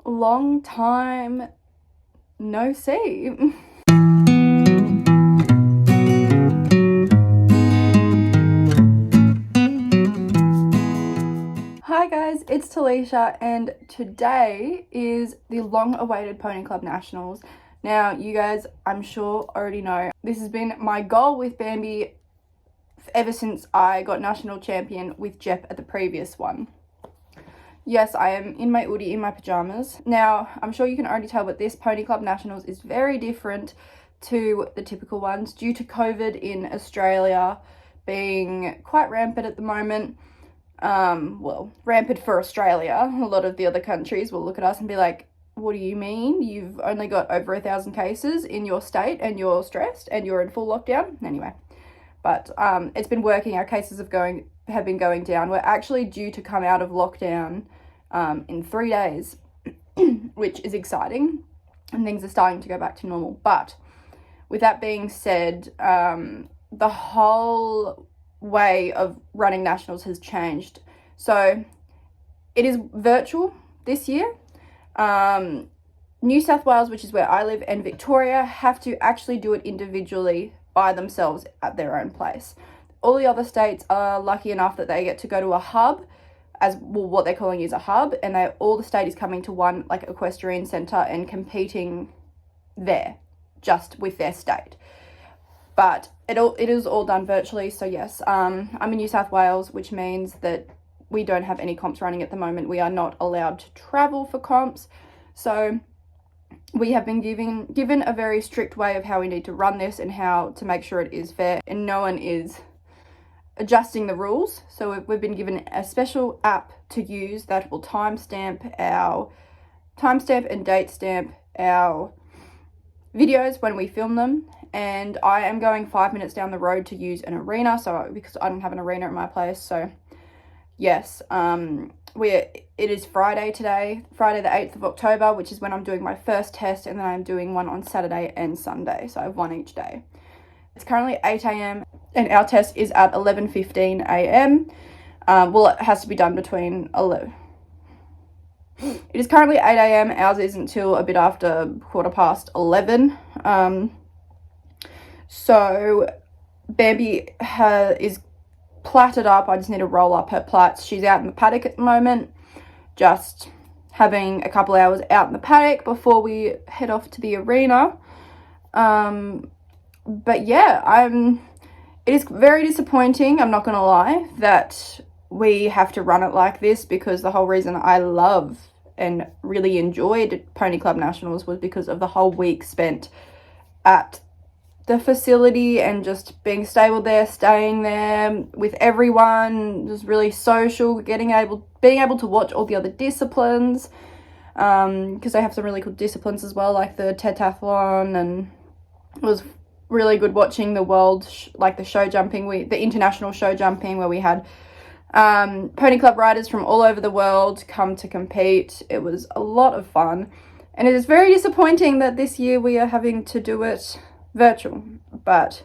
long time no see. Hi guys, it's Talisha, and today is the long-awaited Pony Club Nationals. Now, you guys, I'm sure already know, this has been my goal with Bambi ever since I got national champion with Jep at the previous one. Yes, I am in my hoodie, in my pajamas. Now, I'm sure you can already tell, but this Pony Club Nationals is very different to the typical ones due to COVID in Australia being quite rampant at the moment. Well, rampant for Australia. A lot of the other countries will look at us and be like, what do you mean? You've only got over 1,000 cases in your state and you're stressed and you're in full lockdown? Anyway, but it's been working. Our cases have been going down. We're actually due to come out of lockdown in 3 days, which is exciting, and things are starting to go back to normal. But with that being said, the whole way of running nationals has changed. So it is virtual this year. New South Wales, which is where I live, and Victoria have to actually do it individually by themselves at their own place. All the other states are lucky enough that they get to go to a hub, as well, what they're calling is a hub, and all the state is coming to one like equestrian centre and competing there, just with their state. But it is all done virtually. So yes, I'm in New South Wales, which means that we don't have any comps running at the moment. We are not allowed to travel for comps. So we have been given a very strict way of how we need to run this and how to make sure it is fair, and no one is adjusting the rules. So we've been given a special app to use that will timestamp and date stamp our videos when we film them. And I am going 5 minutes down the road to use an arena, so because I don't have an arena at my place. So yes, it is Friday today, Friday the 8th of October, which is when I'm doing my first test, and then I'm doing one on Saturday and Sunday, so I have one each day. It's currently 8 a.m. and our test is at 11:15 a.m. Well, it has to be done between 11. It is currently 8 a.m. Ours isn't until a bit after 11:15. So Bambi is plaited up. I just need to roll up her plaits. She's out in the paddock at the moment, just having a couple hours out in the paddock before we head off to the arena. But yeah, it is very disappointing, I'm not gonna lie, that we have to run it like this, because the whole reason I love and really enjoyed Pony Club Nationals was because of the whole week spent at the facility and just being stable there, staying there with everyone, just really social, being able to watch all the other disciplines, because they have some really cool disciplines as well, like the tetathlon, and it was really good watching the the show jumping, the international show jumping, where we had Pony Club riders from all over the world come to compete. It was a lot of fun, and it is very disappointing that this year we are having to do it virtual. But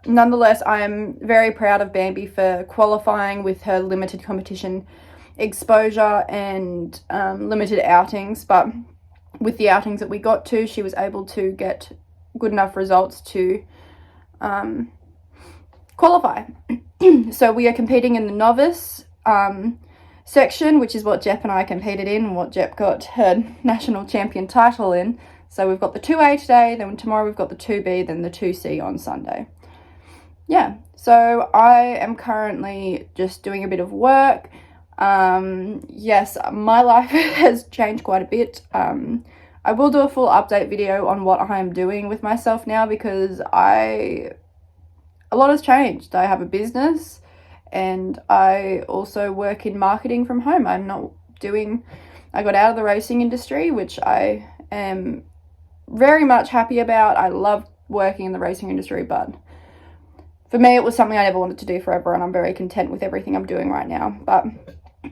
nonetheless, I am very proud of Bambi for qualifying with her limited competition exposure and limited outings. But with the outings that we got to, she was able to get good enough results to qualify. So we are competing in the novice section, which is what Jep and I competed in, and what Jep got her national champion title in. So we've got the 2A today, then tomorrow we've got the 2B, then the 2C on Sunday. Yeah, so I am currently just doing a bit of work. Yes, my life has changed quite a bit. I will do a full update video on what I am doing with myself now, because a lot has changed. I have a business and I also work in marketing from home. I got out of the racing industry, which I am very much happy about. I love working in the racing industry, but for me it was something I never wanted to do forever, and I'm very content with everything I'm doing right now. But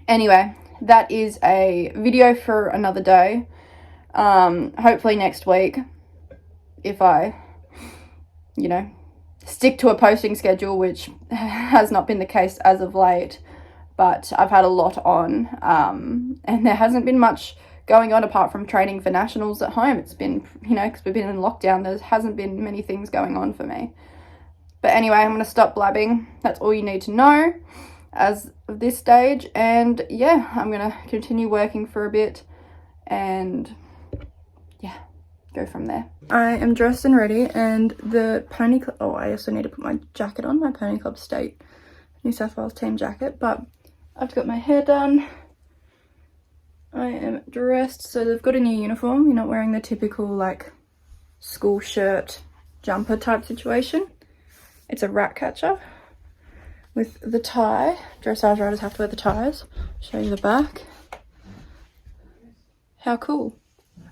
anyway, that is a video for another day. Hopefully next week, if I, stick to a posting schedule, which has not been the case as of late, but I've had a lot on, and there hasn't been much going on apart from training for nationals at home. It's been, you know, because we've been in lockdown, there hasn't been many things going on for me. But anyway, I'm going to stop blabbing. That's all you need to know as of this stage. And yeah, I'm going to continue working for a bit and yeah, go from there. I am dressed and ready, and the Pony Club, oh, I also need to put my jacket on, my Pony Club State New South Wales team jacket, but I've got my hair done. I am dressed, so they've got a new uniform. You're not wearing the typical like school shirt jumper type situation. It's a rat catcher with the tie. Dressage riders have to wear the ties. Show you the back. How cool.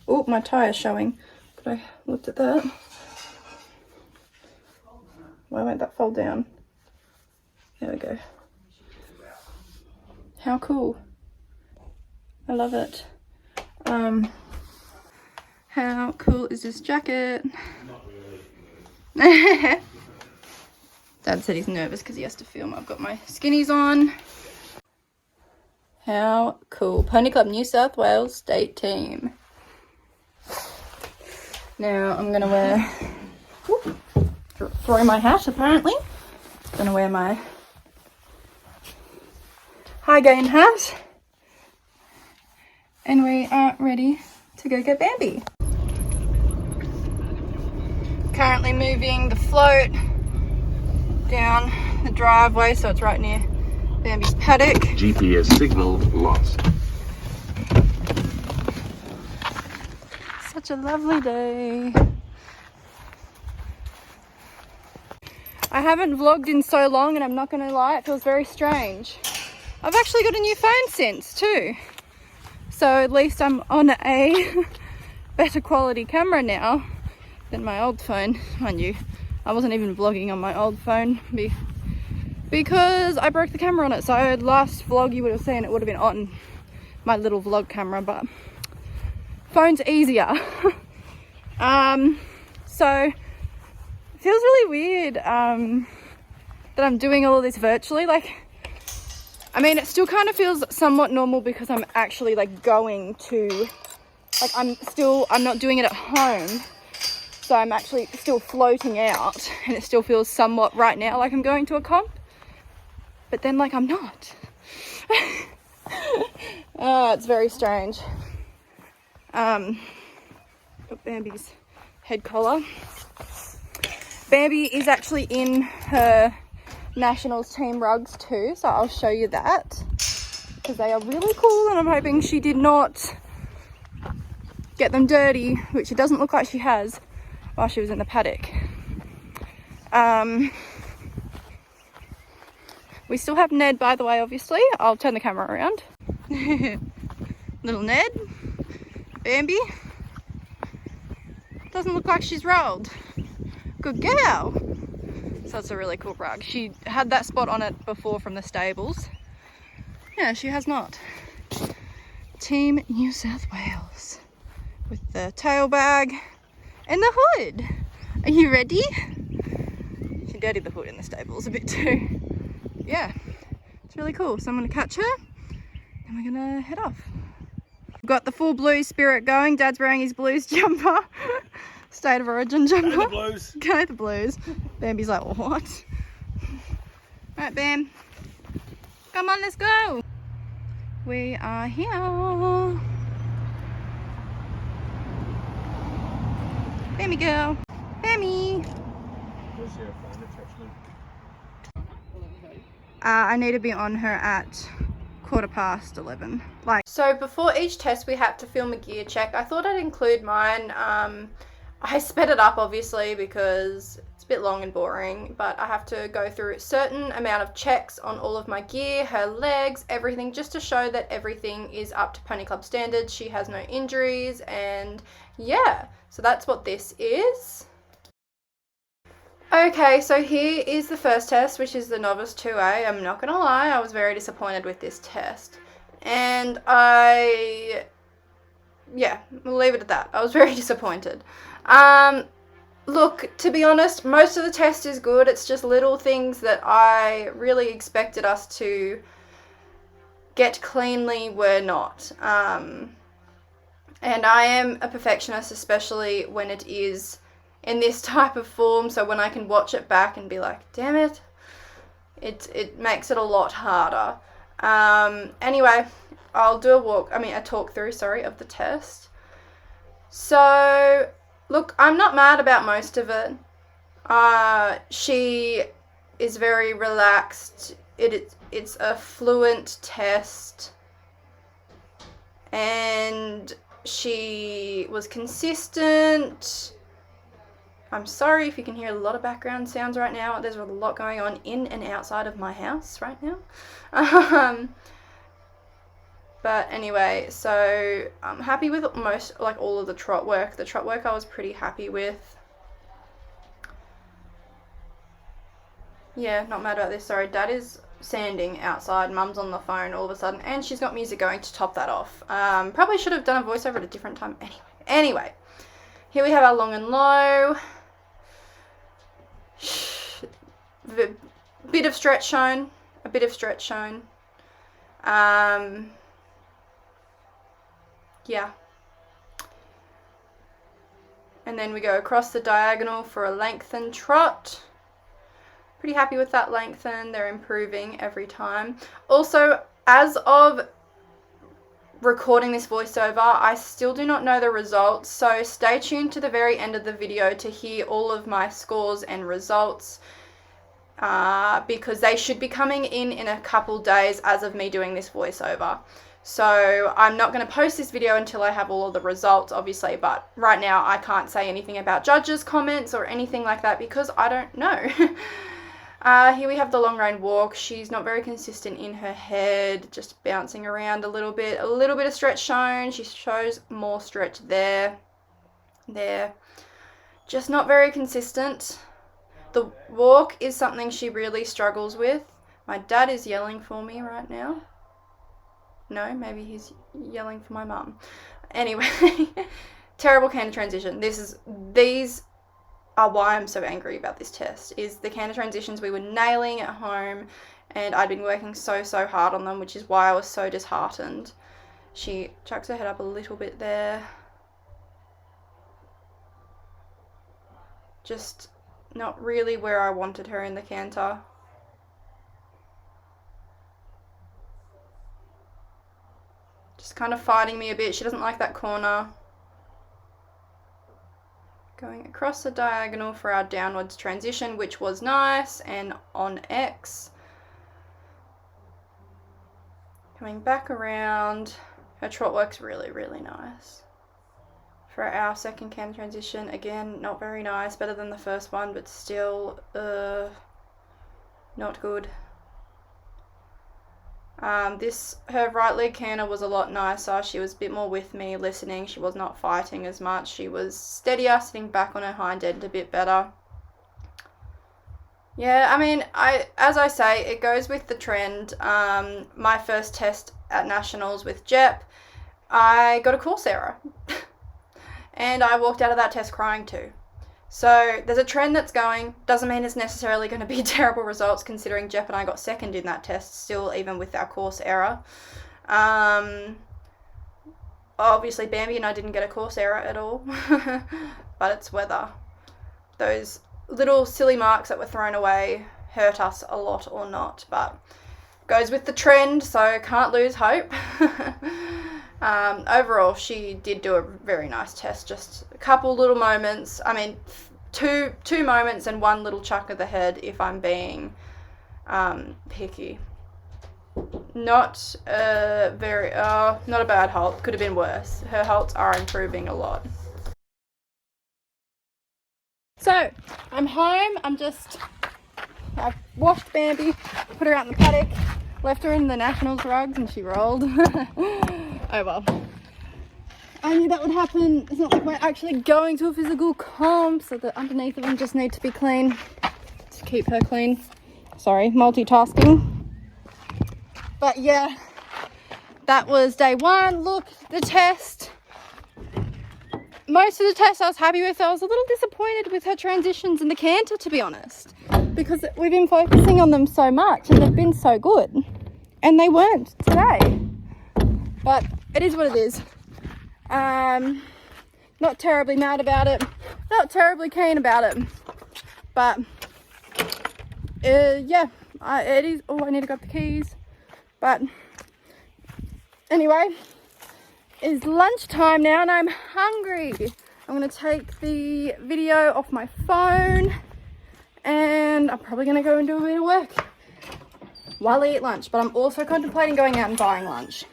Oh, my tie is showing. But I looked at that. Why won't that fold down? There we go. How cool. I love it. How cool is this jacket? Not really. Dad said he's nervous because he has to film. I've got my skinnies on. How cool. Pony Club New South Wales State Team. Now I'm gonna wear, throwing my hat apparently. Gonna wear my Hygain hat. And we are ready to go get Bambi. Currently moving the float down the driveway, so it's right near Bambi's paddock. GPS signal lost. Such a lovely day. I haven't vlogged in so long, and I'm not gonna lie, it feels very strange. I've actually got a new phone since too. So at least I'm on a better quality camera now than my old phone. Mind you, I wasn't even vlogging on my old phone because I broke the camera on it. So last vlog you would have seen it would have been on my little vlog camera, but phone's easier. So it feels really weird that I'm doing all of this virtually. Like, I mean, it still kind of feels somewhat normal because I'm actually like going to, like I'm not doing it at home. So I'm actually still floating out, and it still feels somewhat right now like I'm going to a comp. But then like I'm not. Oh, it's very strange. Got Bambi's head collar. Bambi is actually in her Nationals team rugs too, so I'll show you that because they are really cool, and I'm hoping she did not get them dirty, which it doesn't look like she has, while she was in the paddock. We still have Ned, by the way, obviously. I'll turn the camera around. Little Ned. Bambi. Doesn't look like she's rolled. Good girl. So it's a really cool rug. She had that spot on it before from the stables. Yeah, she has not. Team New South Wales. With the tail bag and the hood. Are you ready? She dirtied the hood in the stables a bit too. Yeah, it's really cool. So I'm going to catch her and we're going to head off. We've got the full Blues spirit going. Dad's wearing his Blues jumper. State of Origin jumper. Go the Blues. Go the Blues. Bambi's like, what? Right, Bam. Come on, let's go. We are here. Bambi girl. Bambi. Where's your phone attachment? I need to be on her at 11:15. Like, so before each test we had to film a gear check. I thought I'd include mine. I sped it up obviously because it's a bit long and boring, but I have to go through a certain amount of checks on all of my gear, her legs, everything, just to show that everything is up to Pony Club standards. She has no injuries, and yeah, so that's what this is. Okay, so here is the first test, which is the Novice 2A. I'm not gonna lie, I was very disappointed with this test. And yeah, we'll leave it at that. I was very disappointed. Look, to be honest, most of the test is good. It's just little things that I really expected us to get cleanly were not. And I am a perfectionist, especially when it is in this type of form. So when I can watch it back and be like, damn it, it makes it a lot harder. Anyway, I'll do a talk through, of the test. So, look, I'm not mad about most of it. She is very relaxed. It's a fluent test. And she was consistent. I'm sorry if you can hear a lot of background sounds right now. There's a lot going on in and outside of my house right now. But anyway, so I'm happy with all of the trot work. The trot work I was pretty happy with. Yeah, not mad about this. Sorry, Dad is sanding outside. Mum's on the phone all of a sudden, and she's got music going to top that off. Probably should have done a voiceover at a different time. Anyway, here we have our long and low. A bit of stretch shown. Yeah. And then we go across the diagonal for a lengthened trot. Pretty happy with that lengthen. They're improving every time. Also, as of recording this voiceover, I still do not know the results, so stay tuned to the very end of the video to hear all of my scores and results, because they should be coming in a couple days as of me doing this voiceover. So I'm not going to post this video until I have all of the results, obviously, but right now I can't say anything about judges' comments or anything like that because I don't know. Here we have the long range walk. She's not very consistent in her head, just bouncing around a little bit of stretch shown. She shows more stretch there, just not very consistent. The walk is something she really struggles with. My dad is yelling for me right now. No, maybe he's yelling for my mum. Anyway, terrible canter transition. These are why I'm so angry about this test, is the canter transitions we were nailing at home, and I'd been working so hard on them, which is why I was so disheartened. She chucks her head up a little bit there. Just not really where I wanted her in the canter. Just kind of fighting me a bit. She doesn't like that corner. Going across the diagonal for our downwards transition, which was nice, and on X. Coming back around. Her trot work's really nice. For our second canter transition, again, not very nice. Better than the first one, but still not good. Her right leg canter was a lot nicer. She was a bit more with me, listening. She was not fighting as much. She was steadier, sitting back on her hind end a bit better. Yeah, I mean, as I say, it goes with the trend. My first test at Nationals with Jep, I got a course error. And I walked out of that test crying too. So there's a trend that's going. Doesn't mean it's necessarily going to be terrible results, considering Jep and I got second in that test still, even with our course error. Obviously Bambi and I didn't get a course error at all. But it's weather. Those little silly marks that were thrown away hurt us a lot or not, but goes with the trend, so can't lose hope. Overall, she did do a very nice test. Just a couple little moments. I mean, two moments and one little chuck of the head, if I'm being picky. Not not a bad halt. Could have been worse. Her halts are improving a lot. So I'm home. I've washed Bambi, put her out in the paddock, left her in the Nationals rugs, and she rolled. Oh well. I knew that would happen. It's not like we're actually going to a physical comp, so the underneath of them just need to be clean. To keep her clean. Sorry, multitasking. But yeah, that was day one. Look, the test. Most of the test I was happy with. I was a little disappointed with her transitions and the canter, to be honest, because we've been focusing on them so much and they've been so good, and they weren't today. But it is what it is. Not terribly mad about it, not terribly keen about it, but yeah, it is. Oh, I need to grab the keys. But anyway, it's lunchtime now and I'm hungry. I'm gonna take the video off my phone and I'm probably gonna go and do a bit of work while I eat lunch, but I'm also contemplating going out and buying lunch.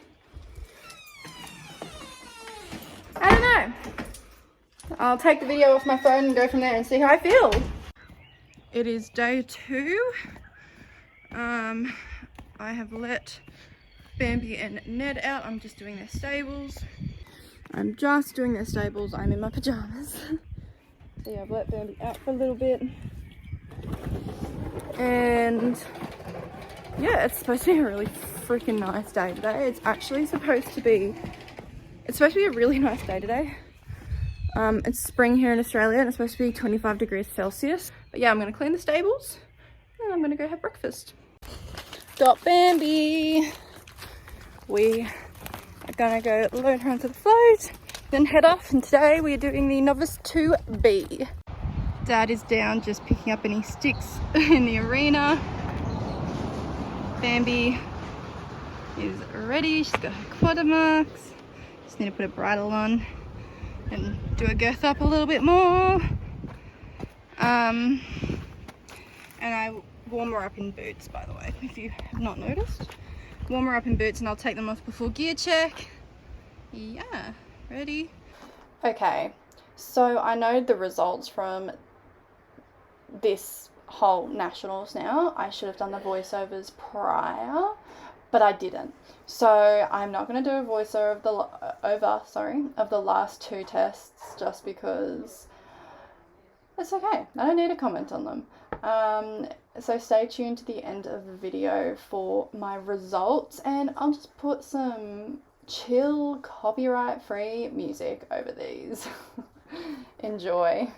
I don't know. I'll take the video off my phone and go from there and see how I feel. It is day 2. I have let Bambi and Ned out. I'm just doing their stables. I'm in my pajamas. So yeah, I've let Bambi out for a little bit. And yeah, it's supposed to be a really freaking nice day today. It's supposed to be a really nice day today. It's spring here in Australia and it's supposed to be 25 degrees Celsius. But yeah, I'm gonna clean the stables and I'm gonna go have breakfast. Got Bambi. We are gonna go load her onto the float, then head off, and today we're doing the Novice 2B. Dad is down just picking up any sticks in the arena. Bambi is ready, she's got her quarter marks. Just need to put a bridle on and do a girth up a little bit more. And I warm her up in boots, by the way, if you have not noticed. Warm her up in boots and I'll take them off before gear check. Yeah, ready? Okay, so I know the results from this whole nationals now. I should have done the voiceovers prior, but I didn't. So I'm not going to do a voiceover of the last 2 tests just because it's okay. I don't need to comment on them. So stay tuned to the end of the video for my results, and I'll just put some chill, copyright-free music over these. Enjoy.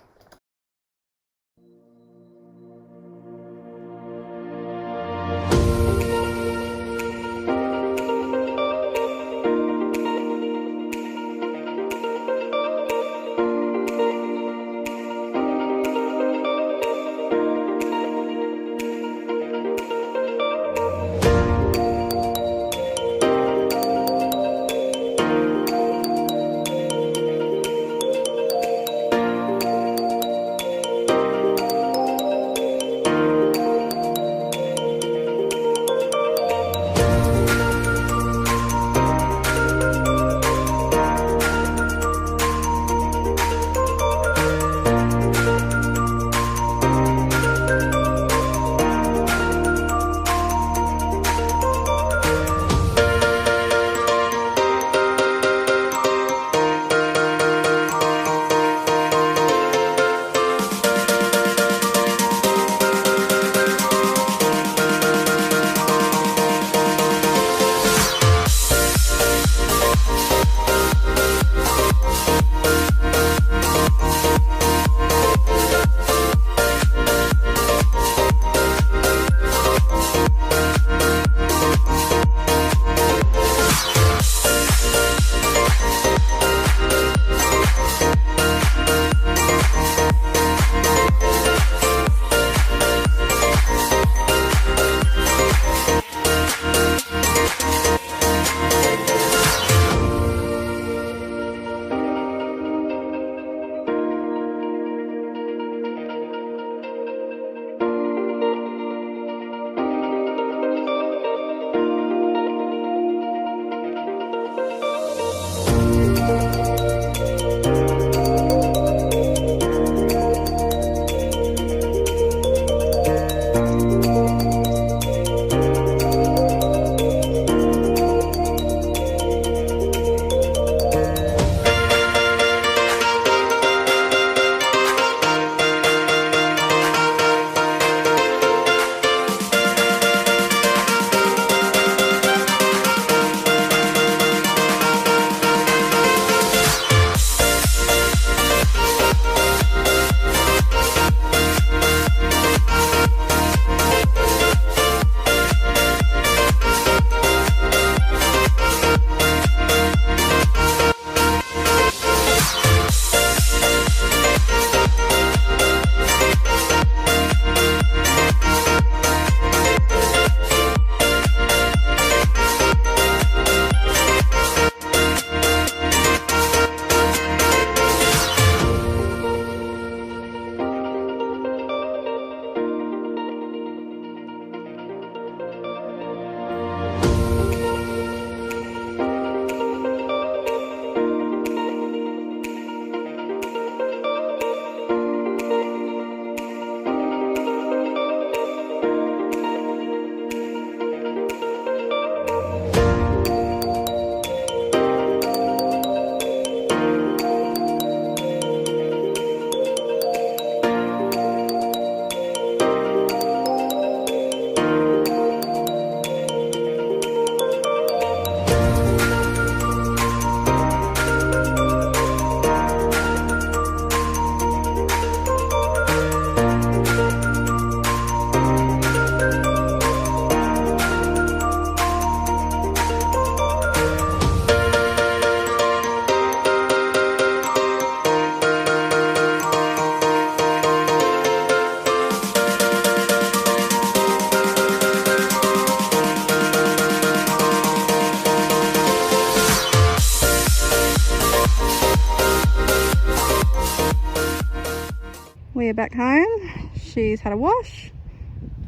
We're back home. She's had a wash.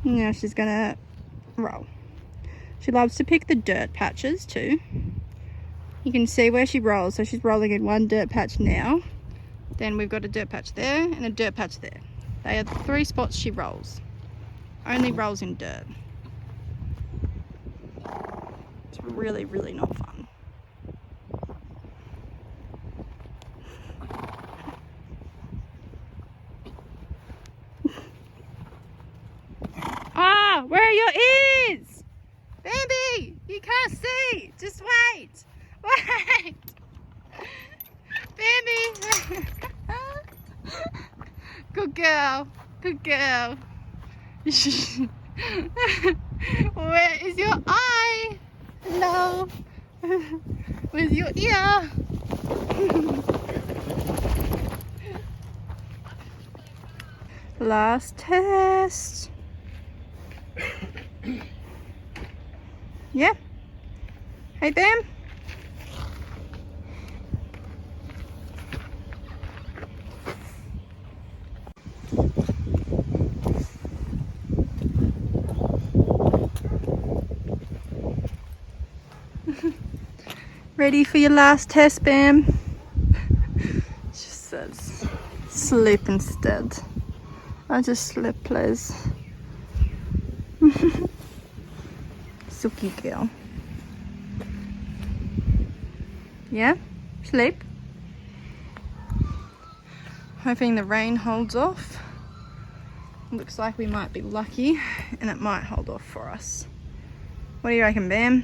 Now she's gonna roll. She loves to pick the dirt patches too. You can see where she rolls. So she's rolling in one dirt patch now. Then we've got a dirt patch there and a dirt patch there. They are the 3 spots she rolls. Only rolls in dirt. It's really, really not fun. Ah, where are your ears? Bambi, you can't see. Just wait. Wait. Bambi. Good girl. Good girl. Where is your eye? Hello. Where's your ear? Last test. Yeah. Hey, Bam. Ready for your last test, Bam? She says, sleep instead. I just sleep, please. Suki girl. Yeah? Sleep? Hoping the rain holds off. Looks like we might be lucky and it might hold off for us. What do you reckon, Bam?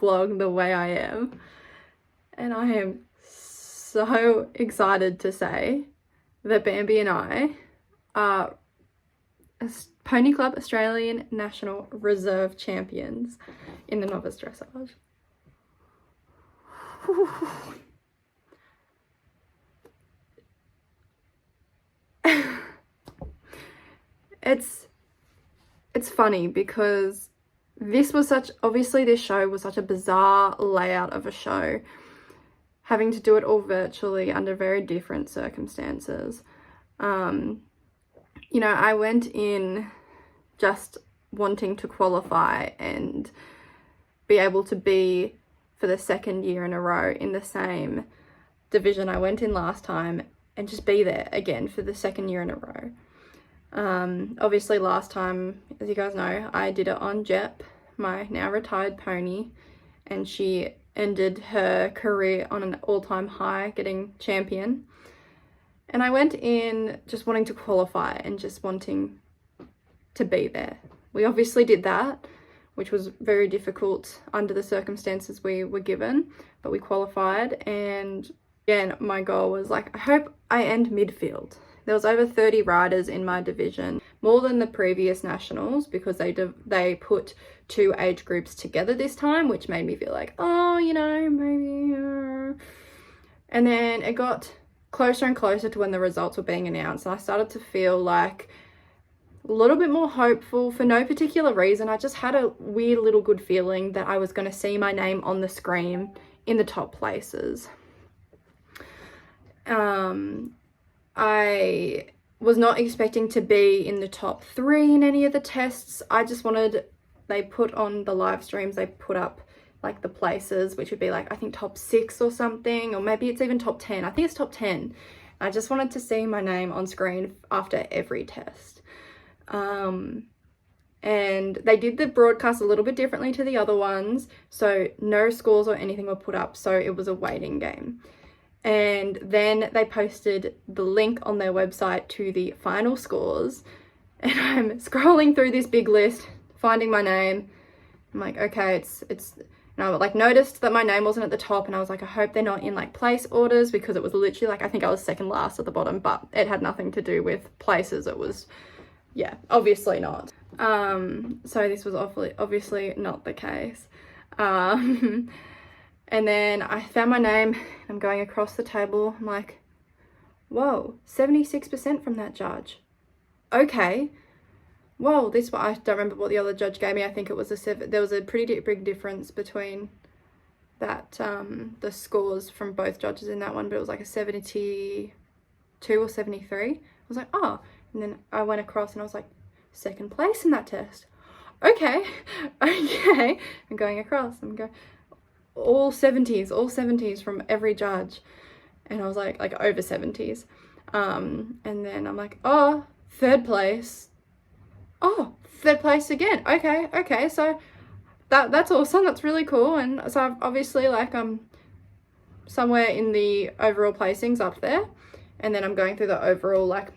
vlog the way I am. And I am so excited to say that Bambi and I are Pony Club Australian National Reserve Champions in the novice dressage. It's funny because this show was such a bizarre layout of a show, having to do it all virtually under very different circumstances. You know, I went in just wanting to qualify and be able to be for the second year in a row in the same division I went in last time and just be there again for the second year in a row. Obviously last time, as you guys know, I did it on Jep, my now retired pony, and she ended her career on an all-time high, getting champion. And I went in just wanting to qualify and just wanting to be there. We obviously did that, which was very difficult under the circumstances we were given, but we qualified. And again, my goal was like, I hope I end midfield. There was over 30 riders in my division, more than the previous nationals, because they put 2 age groups together this time, which made me feel like, oh, you know, maybe. And then it got closer and closer to when the results were being announced, and I started to feel like a little bit more hopeful for no particular reason. I just had a weird little good feeling that I was going to see my name on the screen in the top places. I was not expecting to be in the top 3 in any of the tests. I just wanted, they put on the live streams, they put up like the places, which would be like, I think top 6 or something, or maybe it's even top 10. I think it's top 10. I just wanted to see my name on screen after every test. And they did the broadcast a little bit differently to the other ones. So no scores or anything were put up. So it was a waiting game. And then they posted the link on their website to the final scores. And I'm scrolling through this big list, finding my name. I'm like, okay, and I like noticed that my name wasn't at the top, and I was like, I hope they're not in like place orders, because it was literally like, I think I was second last at the bottom, but it had nothing to do with places. It was, yeah, obviously not. So this was obviously not the case. And then I found my name, I'm going across the table, I'm like, whoa, 76% from that judge. Okay. Whoa, I don't remember what the other judge gave me. I think it was there was a pretty big difference between that, the scores from both judges in that one, but it was like a 72 or 73. I was like, oh, and then I went across and I was like, second place in that test. Okay. I'm going across, I'm going, all 70s from every judge, and I was like over 70s, and then I'm like, oh, third place again. Okay, so that's awesome, that's really cool. And so I've obviously like I'm somewhere in the overall placings up there, and then I'm going through the overall like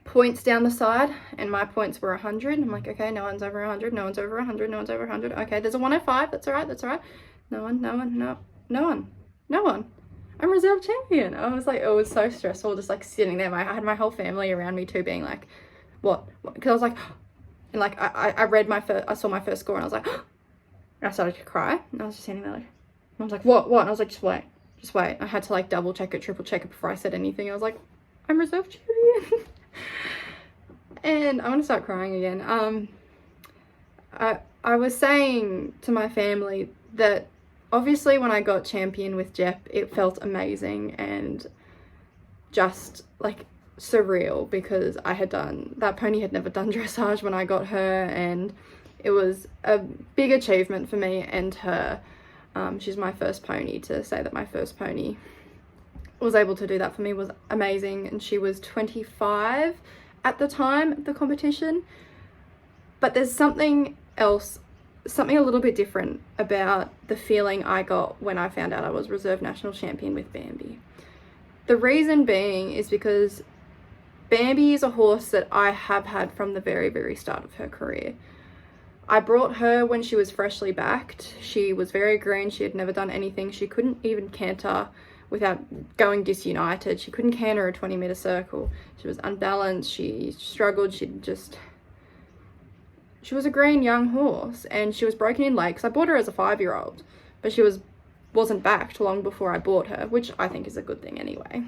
points down the side, and my points were 100. I'm like, okay, no one's over 100, no one's over 100, no one's over 100. Okay, there's a 105, that's all right. No one. I'm reserve champion. I was like, it was so stressful, just like sitting there. I had my whole family around me too, being like, what? Because I was like, and like I saw my first score, and I was like, and I started to cry, and I was just standing there like, I was like, what? And I was like, just wait. I had to like double check it, triple check it before I said anything. I was like, I'm reserve champion. And I'm gonna start crying again. I was saying to my family that obviously when I got champion with Jep, it felt amazing and just like surreal, because that pony had never done dressage when I got her, and it was a big achievement for me and her. She's my first pony. To say that my first pony was able to do that for me was amazing, and she was 25 at the time of the competition. But there's something else, something a little bit different about the feeling I got when I found out I was reserve national champion with Bambi. The reason being is because Bambi is a horse that I have had from the very, very start of her career. I brought her when she was freshly backed. She was very green. She had never done anything. She couldn't even canter without going disunited. She couldn't canter a 20-meter circle. She was unbalanced. She struggled. She was a green young horse, and she was broken in legs. I bought her as a 5-year-old, but she wasn't backed long before I bought her, which I think is a good thing anyway.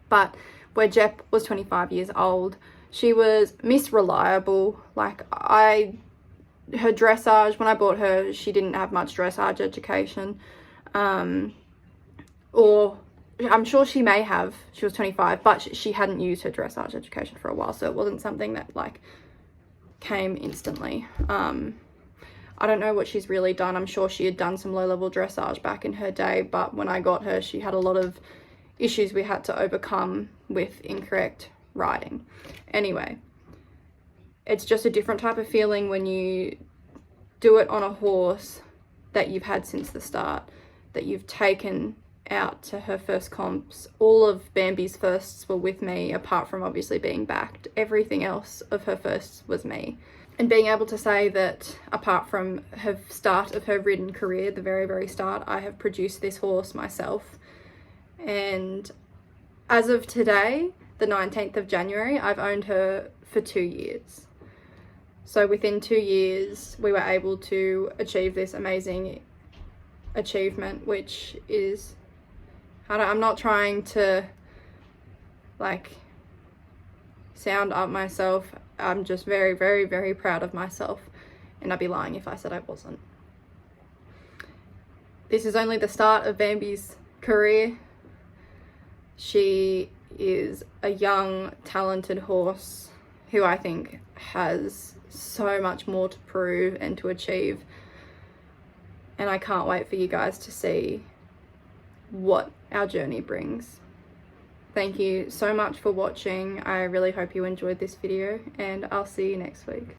But where Jep was 25 years old, she was Miss Reliable. Like, her dressage, when I bought her, she didn't have much dressage education. Or I'm sure she may have, she was 25, but she hadn't used her dressage education for a while, so it wasn't something that like came instantly. I don't know what she's really done. I'm sure she had done some low-level dressage back in her day, but when I got her, she had a lot of issues we had to overcome with incorrect riding. Anyway, it's just a different type of feeling when you do it on a horse that you've had since the start, that you've taken out to her first comps. All of Bambi's firsts were with me, apart from obviously being backed. Everything else of her firsts was me. And being able to say that apart from her start of her ridden career, the very, very start, I have produced this horse myself. And as of today, the 19th of January, I've owned her for 2 years. So within 2 years, we were able to achieve this amazing achievement, which is, I'm not trying to like sound up myself. I'm just very, very, very proud of myself, and I'd be lying if I said I wasn't. This is only the start of Bambi's career. She is a young, talented horse who I think has so much more to prove and to achieve, and I can't wait for you guys to see what our journey brings. Thank you so much for watching. I really hope you enjoyed this video, and I'll see you next week.